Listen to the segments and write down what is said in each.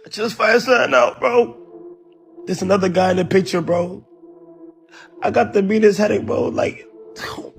Just find something out, bro. There's another guy in the picture, bro. I got the meanest headache, bro. Like,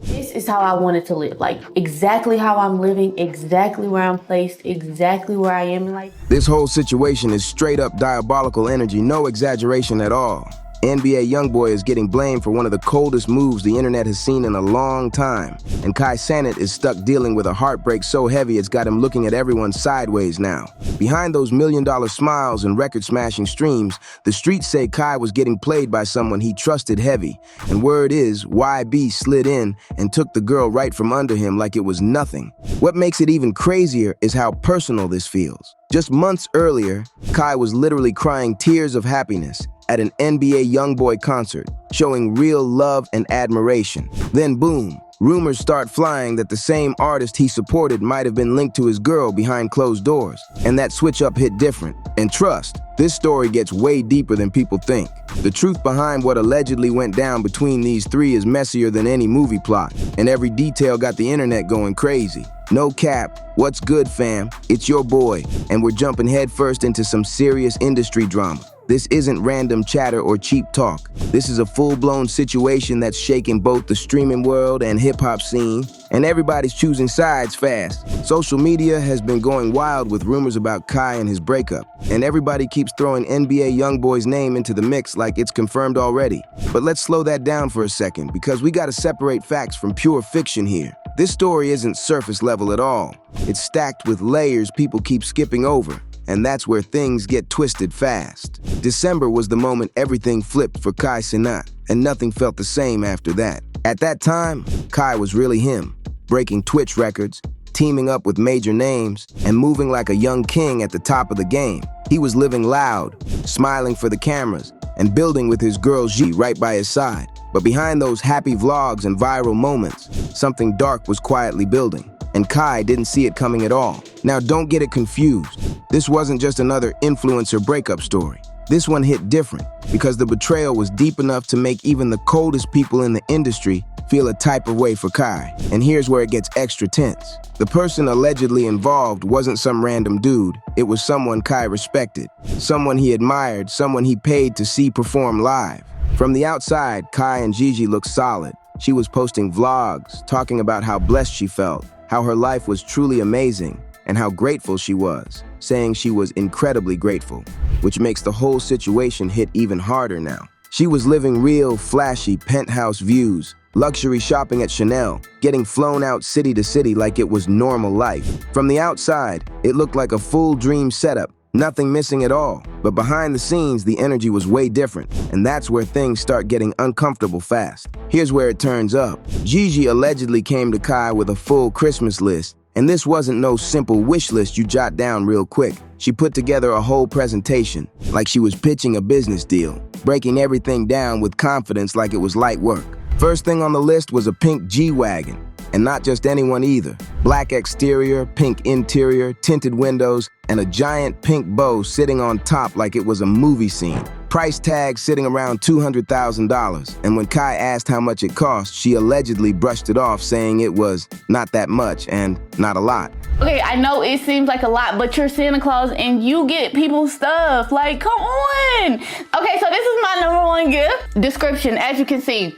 this is how I wanted to live. Like, exactly how I'm living, exactly where I'm placed, exactly where I am in life. This whole situation is straight up diabolical energy, no exaggeration at all. NBA YoungBoy is getting blamed for one of the coldest moves the internet has seen in a long time. And Kai Cenat is stuck dealing with a heartbreak so heavy it's got him looking at everyone sideways now. Behind those million-dollar smiles and record-smashing streams, the streets say Kai was getting played by someone he trusted heavy. And word is, YB slid in and took the girl right from under him like it was nothing. What makes it even crazier is how personal this feels. Just months earlier, Kai was literally crying tears of happiness at an NBA YoungBoy concert, showing real love and admiration. Then boom, rumors start flying that the same artist he supported might have been linked to his girl behind closed doors. And that switch-up hit different. And trust, this story gets way deeper than people think. The truth behind what allegedly went down between these three is messier than any movie plot, and every detail got the internet going crazy. No cap, what's good, fam? It's your boy, and we're jumping headfirst into some serious industry drama. This isn't random chatter or cheap talk. This is a full-blown situation that's shaking both the streaming world and hip-hop scene, and everybody's choosing sides fast. Social media has been going wild with rumors about Kai and his breakup, and everybody keeps throwing NBA YoungBoy's name into the mix like it's confirmed already. But let's slow that down for a second, because we gotta separate facts from pure fiction here. This story isn't surface level at all. It's stacked with layers people keep skipping over. And that's where things get twisted fast. December was the moment everything flipped for Kai Cenat, and nothing felt the same after that. At that time, Kai was really him, breaking Twitch records, teaming up with major names, and moving like a young king at the top of the game. He was living loud, smiling for the cameras, and building with his girl Gigi right by his side. But behind those happy vlogs and viral moments, something dark was quietly building. And Kai didn't see it coming at all. Now don't get it confused. This wasn't just another influencer breakup story. This one hit different because the betrayal was deep enough to make even the coldest people in the industry feel a type of way for Kai. And here's where it gets extra tense. The person allegedly involved wasn't some random dude. It was someone Kai respected, someone he admired, someone he paid to see perform live. From the outside, Kai and Gigi looked solid. She was posting vlogs, talking about how blessed she felt, how her life was truly amazing, and how grateful she was, saying she was incredibly grateful, which makes the whole situation hit even harder now. She was living real, flashy penthouse views, luxury shopping at Chanel, getting flown out city to city like it was normal life. From the outside, it looked like a full dream setup, nothing missing at all. But behind the scenes, the energy was way different, and that's where things start getting uncomfortable fast. Here's where it turns up. Gigi allegedly came to Kai with a full Christmas list, and this wasn't no simple wish list you jot down real quick. She put together a whole presentation, like she was pitching a business deal, breaking everything down with confidence like it was light work. First thing on the list was a pink G-Wagon, and not just anyone either. Black exterior, pink interior, tinted windows, and a giant pink bow sitting on top like it was a movie scene. Price tag sitting around $200,000, and when Kai asked how much it cost, she allegedly brushed it off, saying it was not that much and not a lot. Okay, I know it seems like a lot, but you're Santa Claus and you get people's stuff. Like, come on. Okay, so this is my #1 gift. Description, as you can see,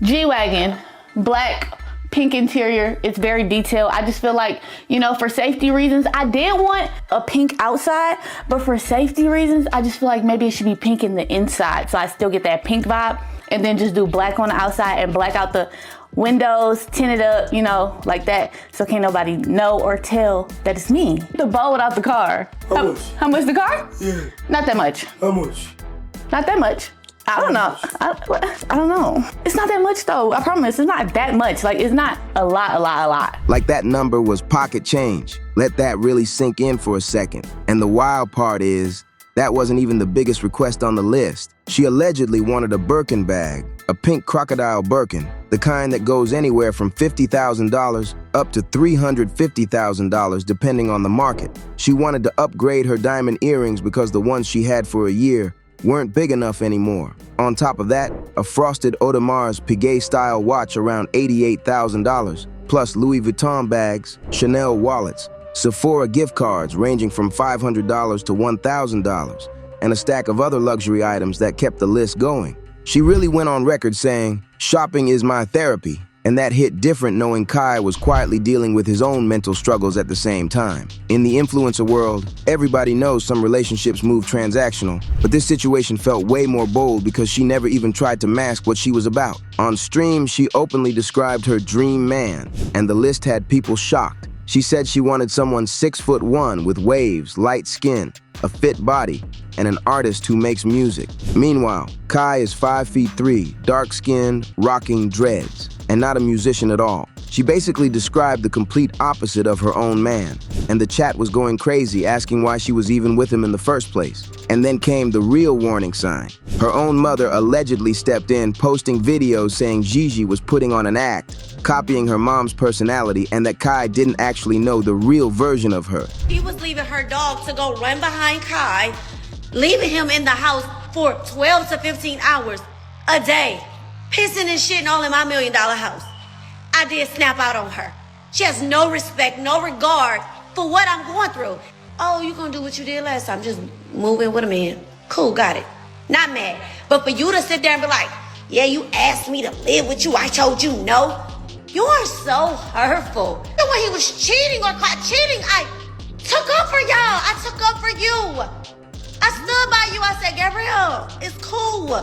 G-Wagon, black, pink interior. It's very detailed. I just feel like, you know, for safety reasons, I did want a pink outside, but for safety reasons, I just feel like maybe it should be pink in the inside, so I still get that pink vibe, and then just do black on the outside and black out the windows, tint it up, you know, like that, so can't nobody know or tell that it's me. The bow without the car. How much? How much the car? Yeah. Not that much. How much? Not that much. I don't know. I don't know. It's not that much though. I promise. It's not that much. Like, it's not a lot. Like that number was pocket change. Let that really sink in for a second. And the wild part is, that wasn't even the biggest request on the list. She allegedly wanted a Birkin bag, a pink crocodile Birkin, the kind that goes anywhere from $50,000 up to $350,000 depending on the market. She wanted to upgrade her diamond earrings because the ones she had for a year weren't big enough anymore. On top of that, a frosted Audemars Piguet-style watch around $88,000, plus Louis Vuitton bags, Chanel wallets, Sephora gift cards ranging from $500 to $1,000, and a stack of other luxury items that kept the list going. She really went on record saying, "Shopping is my therapy," and that hit different knowing Kai was quietly dealing with his own mental struggles at the same time. In the influencer world, everybody knows some relationships move transactional, but this situation felt way more bold because she never even tried to mask what she was about. On stream, she openly described her dream man, and the list had people shocked. She said she wanted someone 6'1" with waves, light skin, a fit body, and an artist who makes music. Meanwhile, Kai is 5'3", dark-skinned, rocking dreads, and not a musician at all. She basically described the complete opposite of her own man, and the chat was going crazy asking why she was even with him in the first place. And then came the real warning sign. Her own mother allegedly stepped in, posting videos saying Gigi was putting on an act, copying her mom's personality, and that Kai didn't actually know the real version of her. She was leaving her dog to go run behind Kai, leaving him in the house for 12 to 15 hours a day, pissing and shitting all in my $1 million house. I did snap out on her. She has no respect, no regard for what I'm going through. Oh, you gonna do what you did last time, just move in with a man. Cool, got it. Not mad. But for you to sit there and be like, yeah, you asked me to live with you, I told you no. You are so hurtful. And when he was cheating or caught cheating, I took up for y'all. I took up for you. I stood by you. I said, Gabrielle, it's cool.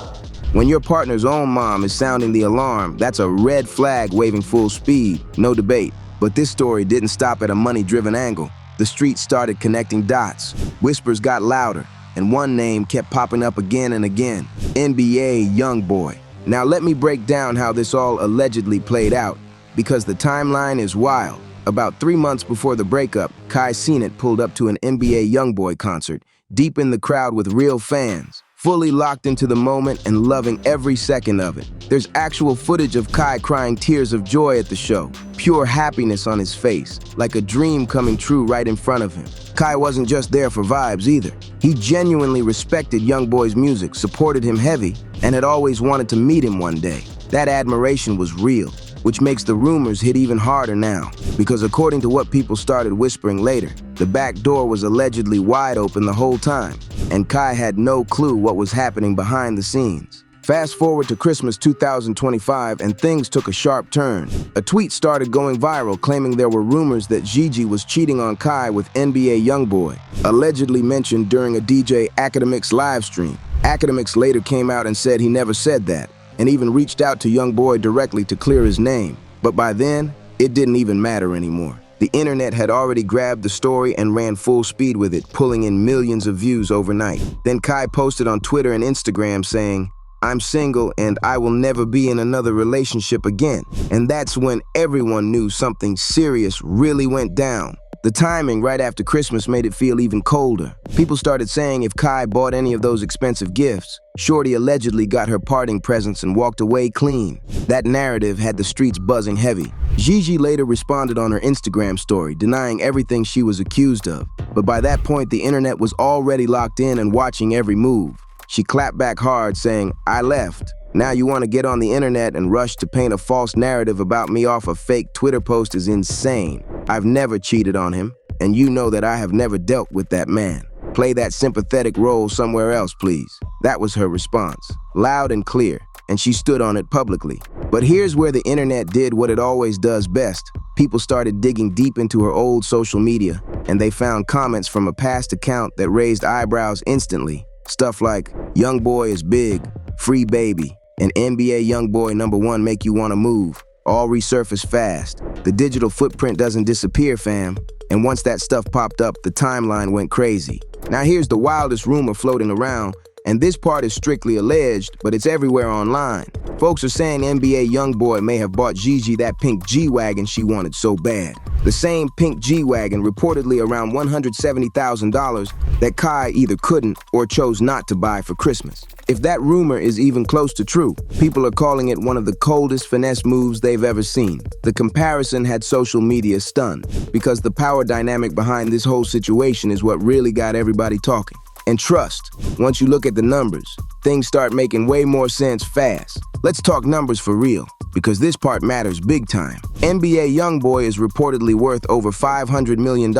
When your partner's own mom is sounding the alarm, that's a red flag waving full speed, no debate. But this story didn't stop at a money-driven angle. The streets started connecting dots. Whispers got louder, and one name kept popping up again and again: NBA YoungBoy. Now let me break down how this all allegedly played out, because the timeline is wild. About 3 months before the breakup, Kai Cenat pulled up to an NBA YoungBoy concert, deep in the crowd with real fans, fully locked into the moment and loving every second of it. There's actual footage of Kai crying tears of joy at the show, pure happiness on his face, like a dream coming true right in front of him. Kai wasn't just there for vibes either. He genuinely respected YoungBoy's music, supported him heavy, and had always wanted to meet him one day. That admiration was real, which makes the rumors hit even harder now, because according to what people started whispering later, the back door was allegedly wide open the whole time, and Kai had no clue what was happening behind the scenes. Fast forward to Christmas 2025, and things took a sharp turn. A tweet started going viral claiming there were rumors that Gigi was cheating on Kai with NBA YoungBoy, allegedly mentioned during a DJ Academics live stream. Academics later came out and said he never said that, and even reached out to YoungBoy directly to clear his name. But by then, it didn't even matter anymore. The internet had already grabbed the story and ran full speed with it, pulling in millions of views overnight. Then Kai posted on Twitter and Instagram saying, "I'm single and I will never be in another relationship again." And that's when everyone knew something serious really went down. The timing right after Christmas made it feel even colder. People started saying if Kai bought any of those expensive gifts, Shorty allegedly got her parting presents and walked away clean. That narrative had the streets buzzing heavy. Gigi later responded on her Instagram story, denying everything she was accused of. But by that point, the internet was already locked in and watching every move. She clapped back hard, saying, "I left. Now you want to get on the internet and rush to paint a false narrative about me off a fake Twitter post is insane. I've never cheated on him, and you know that I have never dealt with that man. Play that sympathetic role somewhere else, please." That was her response, loud and clear, and she stood on it publicly. But here's where the internet did what it always does best. People started digging deep into her old social media, and they found comments from a past account that raised eyebrows instantly. Stuff like, "YoungBoy is big," "Free baby," and "NBA YoungBoy #1 make you wanna move," all resurfaced fast. The digital footprint doesn't disappear, fam. And once that stuff popped up, the timeline went crazy. Now here's the wildest rumor floating around, and this part is strictly alleged, but it's everywhere online. Folks are saying NBA YoungBoy may have bought Gigi that pink G-Wagon she wanted so bad. The same pink G-Wagon, reportedly around $170,000, that Kai either couldn't or chose not to buy for Christmas. If that rumor is even close to true, people are calling it one of the coldest finesse moves they've ever seen. The comparison had social media stunned, because the power dynamic behind this whole situation is what really got everybody talking. And trust, once you look at the numbers, things start making way more sense fast. Let's talk numbers for real. because this part matters big time. NBA YoungBoy is reportedly worth over $500 million.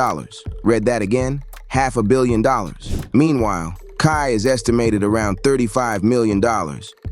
Read that again? $500 million. Meanwhile, Kai is estimated around $35 million,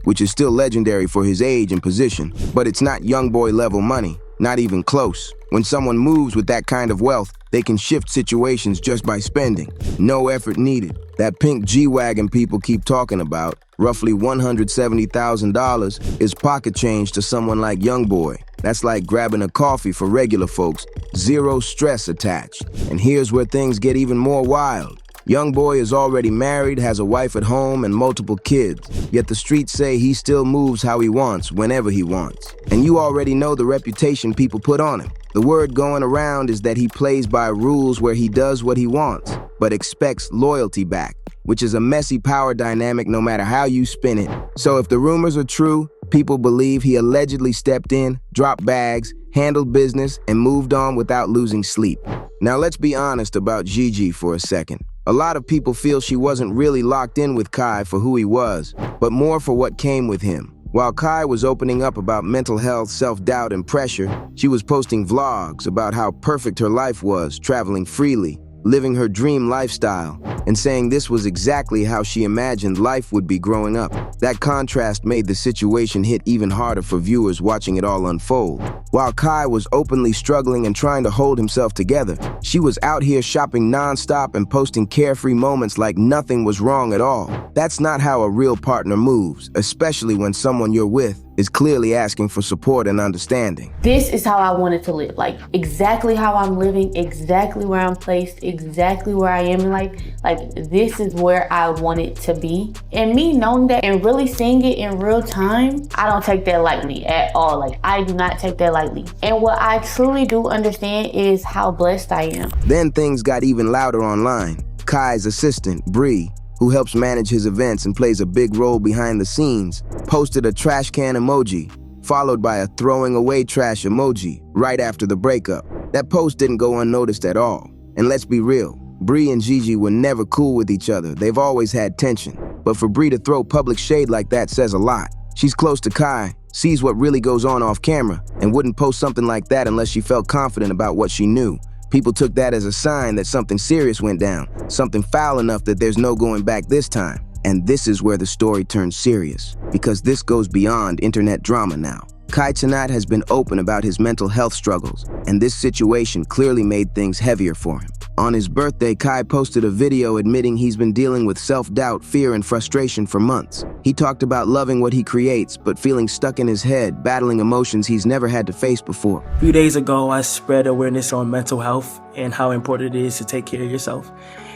which is still legendary for his age and position, but it's not YoungBoy level money, not even close. When someone moves with that kind of wealth, they can shift situations just by spending. No effort needed. That pink G-Wagon people keep talking about, roughly $170,000, is pocket change to someone like YoungBoy. That's like grabbing a coffee for regular folks, zero stress attached. And here's where things get even more wild. YoungBoy is already married, has a wife at home, and multiple kids. Yet the streets say he still moves how he wants, whenever he wants. And you already know the reputation people put on him. The word going around is that he plays by rules where he does what he wants, but expects loyalty back, which is a messy power dynamic no matter how you spin it. So if the rumors are true, people believe he allegedly stepped in, dropped bags, handled business, and moved on without losing sleep. Now let's be honest about Gigi for a second. A lot of people feel she wasn't really locked in with Kai for who he was, but more for what came with him. While Kai was opening up about mental health, self-doubt, and pressure, she was posting vlogs about how perfect her life was, traveling freely, living her dream lifestyle, and saying this was exactly how she imagined life would be growing up. That contrast made the situation hit even harder for viewers watching it all unfold. While Kai was openly struggling and trying to hold himself together, she was out here shopping nonstop and posting carefree moments like nothing was wrong at all. That's not how a real partner moves, especially when someone you're with is clearly asking for support and understanding. This is how I wanted to live. Like exactly how I'm living, exactly where I'm placed, exactly where I am in life. Like this is where I want it to be. And me knowing that and really seeing it in real time, I don't take that lightly at all. Like I do not take that lightly. And what I truly do understand is how blessed I am. Then things got even louder online. Kai's assistant, Bree, who helps manage his events and plays a big role behind the scenes, posted a trash can emoji, followed by a throwing away trash emoji right after the breakup. That post didn't go unnoticed at all. And let's be real, Bree and Gigi were never cool with each other. They've always had tension. But for Bree to throw public shade like that says a lot. She's close to Kai, sees what really goes on off camera, and wouldn't post something like that unless she felt confident about what she knew. People took that as a sign that something serious went down, something foul enough that there's no going back this time. And this is where the story turns serious, because this goes beyond internet drama now. Kai Cenat has been open about his mental health struggles, and this situation clearly made things heavier for him. On his birthday, Kai posted a video admitting he's been dealing with self-doubt, fear, and frustration for months. He talked about loving what he creates, but feeling stuck in his head, battling emotions he's never had to face before. A few days ago, I spread awareness on mental health and how important it is to take care of yourself.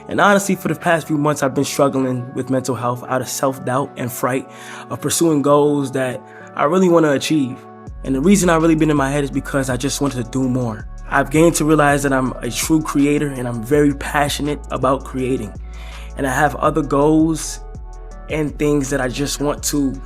And honestly, for the past few months, I've been struggling with mental health out of self-doubt and fright of pursuing goals that I really want to achieve. And the reason I've really been in my head is because I just wanted to do more. I've gained to realize that I'm a true creator and I'm very passionate about creating. And I have other goals and things that I just want to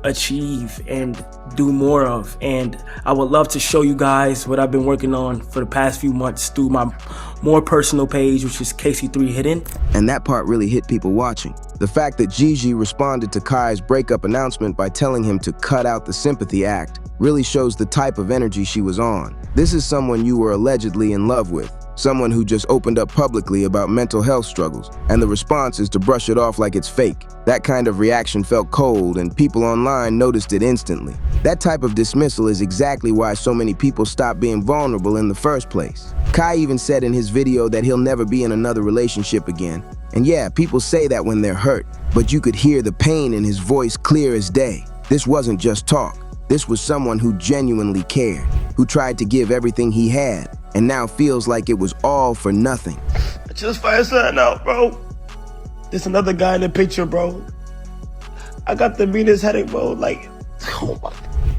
achieve and do more of. And I would love to show you guys what I've been working on for the past few months through my more personal page, which is KC3 Hidden. And that part really hit people watching. The fact that Gigi responded to Kai's breakup announcement by telling him to cut out the sympathy act really shows the type of energy she was on. This is someone you were allegedly in love with, someone who just opened up publicly about mental health struggles, and the response is to brush it off like it's fake. That kind of reaction felt cold, and people online noticed it instantly. That type of dismissal is exactly why so many people stopped being vulnerable in the first place. Kai even said in his video that he'll never be in another relationship again. And yeah, people say that when they're hurt, but you could hear the pain in his voice clear as day. This wasn't just talk. This was someone who genuinely cared, who tried to give everything he had, and now feels like it was all for nothing. I just fired something out, bro. There's another guy in the picture, bro. I got the meanest headache, bro. Like, oh my.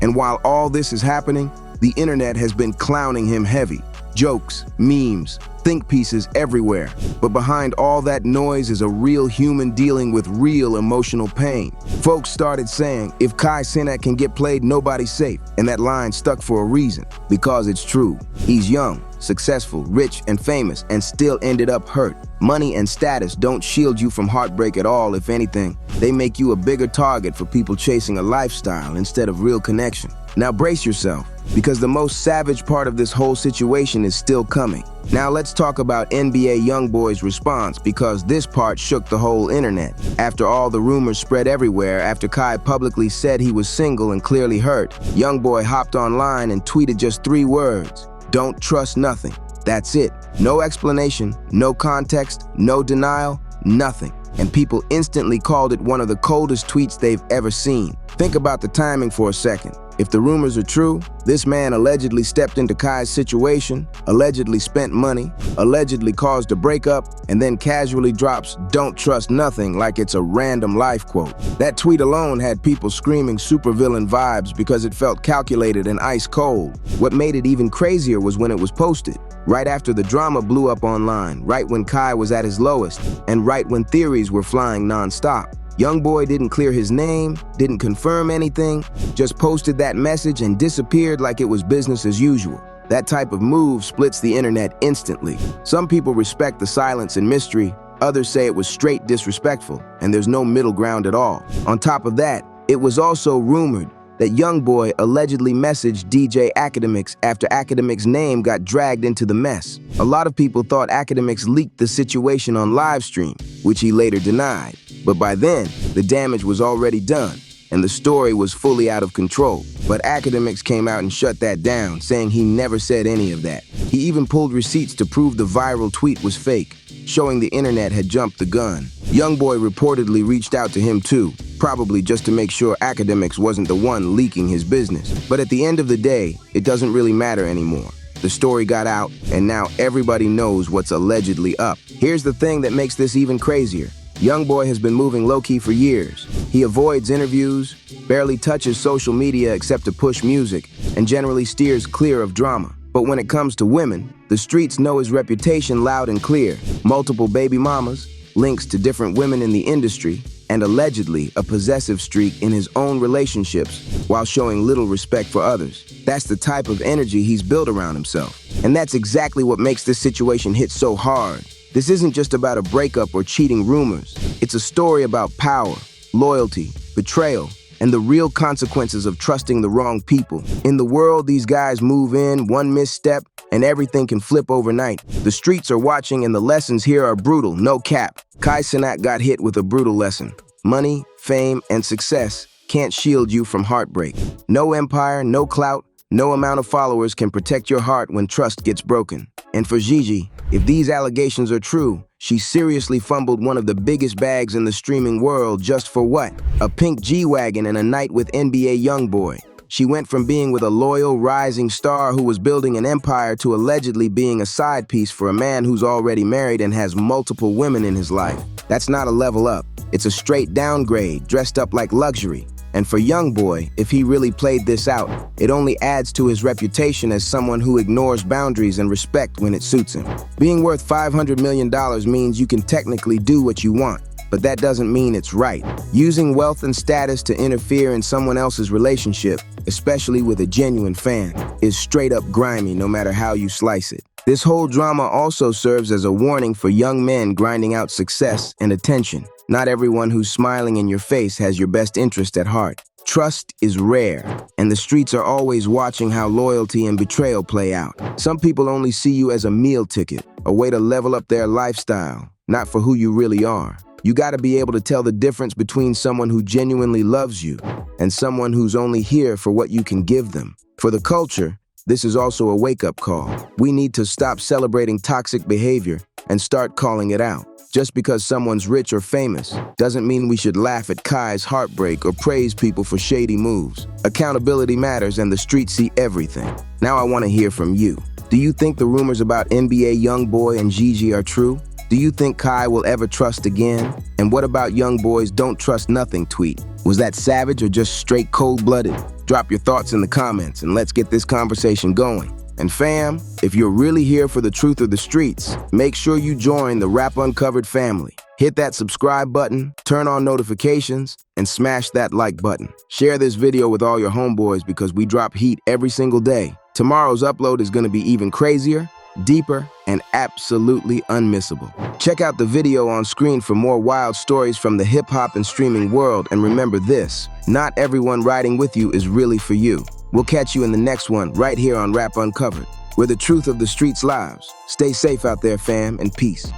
And while all this is happening, the internet has been clowning him heavy. Jokes, memes, think pieces everywhere. But behind all that noise is a real human dealing with real emotional pain. Folks started saying, if Kai Cenat can get played, nobody's safe. And that line stuck for a reason, because it's true. He's young, successful, rich, and famous, and still ended up hurt. Money and status don't shield you from heartbreak at all. If anything, they make you a bigger target for people chasing a lifestyle instead of real connection. Now brace yourself, because the most savage part of this whole situation is still coming. Now let's talk about NBA YoungBoy's response, because this part shook the whole internet. After all the rumors spread everywhere, after Kai publicly said he was single and clearly hurt, YoungBoy hopped online and tweeted just 3 words: "Don't trust nothing." That's it. No explanation, no context, no denial, nothing. And people instantly called it one of the coldest tweets they've ever seen. Think about the timing for a second. If the rumors are true, this man allegedly stepped into Kai's situation, allegedly spent money, allegedly caused a breakup, and then casually drops "don't trust nothing" like it's a random life quote. That tweet alone had people screaming supervillain vibes because it felt calculated and ice cold. What made it even crazier was when it was posted, right after the drama blew up online, right when Kai was at his lowest, and right when theories were flying non-stop. YoungBoy didn't clear his name, didn't confirm anything, just posted that message and disappeared like it was business as usual. That type of move splits the internet instantly. Some people respect the silence and mystery, others say it was straight disrespectful, and there's no middle ground at all. On top of that, it was also rumored that YoungBoy allegedly messaged DJ Academics after Academics' name got dragged into the mess. A lot of people thought Academics leaked the situation on livestream, which he later denied. But by then, the damage was already done, and the story was fully out of control. But Academics came out and shut that down, saying he never said any of that. He even pulled receipts to prove the viral tweet was fake, showing the internet had jumped the gun. YoungBoy reportedly reached out to him too, probably just to make sure Academics wasn't the one leaking his business. But at the end of the day, it doesn't really matter anymore. The story got out, and now everybody knows what's allegedly up. Here's the thing that makes this even crazier. YoungBoy has been moving low-key for years. He avoids interviews, barely touches social media except to push music, and generally steers clear of drama. But when it comes to women, the streets know his reputation loud and clear. Multiple baby mamas, links to different women in the industry, and allegedly a possessive streak in his own relationships while showing little respect for others. That's the type of energy he's built around himself. And that's exactly what makes this situation hit so hard. This isn't just about a breakup or cheating rumors. It's a story about power, loyalty, betrayal, and the real consequences of trusting the wrong people. In the world these guys move in, one misstep, and everything can flip overnight. The streets are watching, and the lessons here are brutal, no cap. Kai Cenat got hit with a brutal lesson. Money, fame, and success can't shield you from heartbreak. No empire, no clout, no amount of followers can protect your heart when trust gets broken. And for Gigi, if these allegations are true, she seriously fumbled one of the biggest bags in the streaming world just for what? A pink G-Wagon and a night with NBA YoungBoy. She went from being with a loyal, rising star who was building an empire to allegedly being a side piece for a man who's already married and has multiple women in his life. That's not a level up. It's a straight downgrade, dressed up like luxury. And for YoungBoy, if he really played this out, it only adds to his reputation as someone who ignores boundaries and respect when it suits him. Being worth $500 million means you can technically do what you want, but that doesn't mean it's right. Using wealth and status to interfere in someone else's relationship, especially with a genuine fan, is straight up grimy no matter how you slice it. This whole drama also serves as a warning for young men grinding out success and attention. Not everyone who's smiling in your face has your best interest at heart. Trust is rare, and the streets are always watching how loyalty and betrayal play out. Some people only see you as a meal ticket, a way to level up their lifestyle, not for who you really are. You gotta be able to tell the difference between someone who genuinely loves you and someone who's only here for what you can give them. For the culture, this is also a wake-up call. We need to stop celebrating toxic behavior and start calling it out. Just because someone's rich or famous doesn't mean we should laugh at Kai's heartbreak or praise people for shady moves. Accountability matters, and the streets see everything. Now I want to hear from you. Do you think the rumors about NBA YoungBoy and Gigi are true? Do you think Kai will ever trust again? And what about YoungBoy's "don't trust nothing" tweet? Was that savage or just straight cold-blooded? Drop your thoughts in the comments and let's get this conversation going. And fam, if you're really here for the truth of the streets, make sure you join the Rap Uncovered family. Hit that subscribe button, turn on notifications, and smash that like button. Share this video with all your homeboys because we drop heat every single day. Tomorrow's upload is going to be even crazier, deeper, and absolutely unmissable. Check out the video on screen for more wild stories from the hip-hop and streaming world, and remember this, not everyone riding with you is really for you. We'll catch you in the next one right here on Rap Uncovered, where the truth of the streets lives. Stay safe out there, fam, and peace.